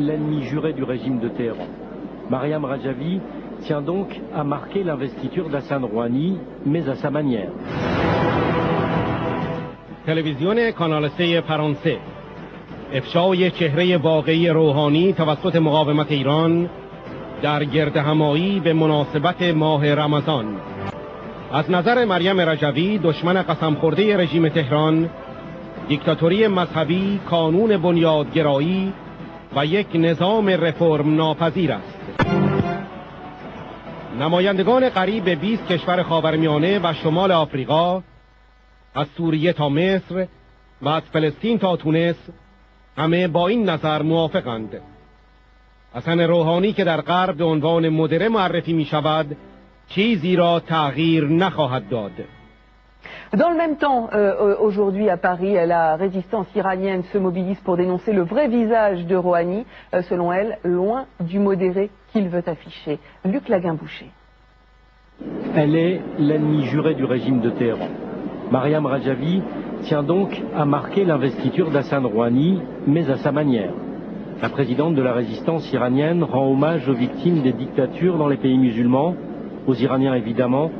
l'ennemi juré du régime de Téhéran. Mariam Rajavi tient donc à marquer l'investiture d'Hassan Rouhani, mais à sa manière. تلویزیون کانال 3 فرانسه افشای چهره واقعی روحانی توسط مقاومت ایران در گردهمایی به مناسبت ماه رمضان. از نظر مریم رجوی دشمن قسم خورده رژیم تهران، دیکتاتوری مذهبی، کانون بنیادگرایی و یک نظام رفرم ناپذیر است. نمایندگان قریب به 20 کشور خاورمیانه و شمال آفریقا، از سوریه تا مصر و از فلسطین تا تونس، همه با این نظر موافقند. حسن روحانی که در غرب به عنوان مدره معرفی می شود، چیزی را تغییر نخواهد داد. Dans le même temps, aujourd'hui à Paris, la résistance iranienne se mobilise pour dénoncer le vrai visage de Rouhani, selon elle, loin du modéré qu'il veut afficher. Luc Laguin-Boucher. Elle est l'ennemi juré du régime de Téhéran. Mariam Rajavi tient donc à marquer l'investiture d'Hassan Rouhani, mais à sa manière. La présidente de la résistance iranienne rend hommage aux victimes des dictatures dans les pays musulmans, aux Iraniens évidemment,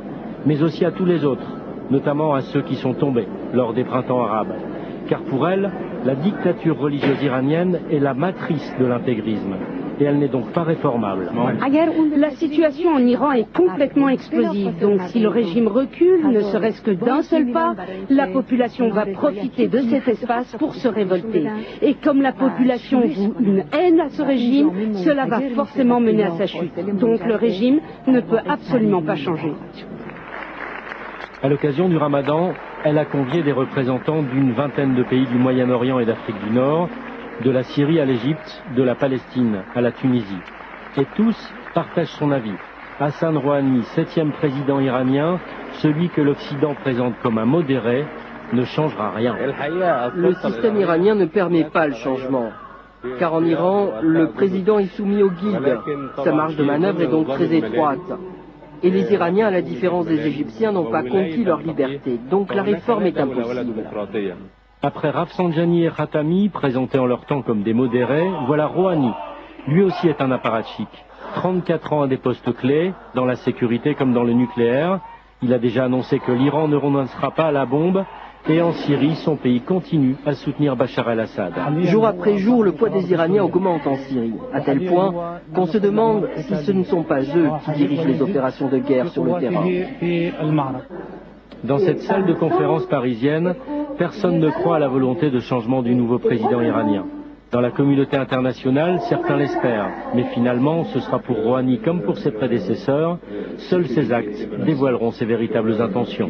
mais aussi à tous les autres, notamment à ceux qui sont tombés lors des printemps arabes. Car pour elle, la dictature religieuse iranienne est la matrice de l'intégrisme. Et elle n'est donc pas réformable. La situation en Iran est complètement explosive, donc si le régime recule, ne serait-ce que d'un seul pas, la population va profiter de cet espace pour se révolter. Et comme la population voue une haine à ce régime, cela va forcément mener à sa chute. Donc le régime ne peut absolument pas changer. À l'occasion du Ramadan, elle a convié des représentants d'une vingtaine de pays du Moyen-Orient et d'Afrique du Nord, de la Syrie à l'Égypte, de la Palestine à la Tunisie. Et tous partagent son avis. Hassan Rouhani, 7e président iranien, celui que l'Occident présente comme un modéré, ne changera rien. Le système iranien ne permet pas le changement. Car en Iran, le président est soumis au guide. Sa marge de manœuvre est donc très étroite. Et les Iraniens, à la différence des Égyptiens, n'ont pas conquis leur liberté. Donc la réforme est impossible. Après Rafsanjani et Khatami, présentés en leur temps comme des modérés, voilà Rouhani. Lui aussi est un apparatchik. 34 ans à des postes clés, dans la sécurité comme dans le nucléaire. Il a déjà annoncé que l'Iran ne renoncera pas à la bombe. Et en Syrie, son pays continue à soutenir Bachar el-Assad. Jour après jour, le poids des Iraniens augmente en Syrie, à tel point qu'on se demande si ce ne sont pas eux qui dirigent les opérations de guerre sur le terrain. Dans cette salle de conférence parisienne, personne ne croit à la volonté de changement du nouveau président iranien. Dans la communauté internationale, certains l'espèrent, mais finalement, ce sera pour Rouhani comme pour ses prédécesseurs. Seuls ses actes dévoileront ses véritables intentions.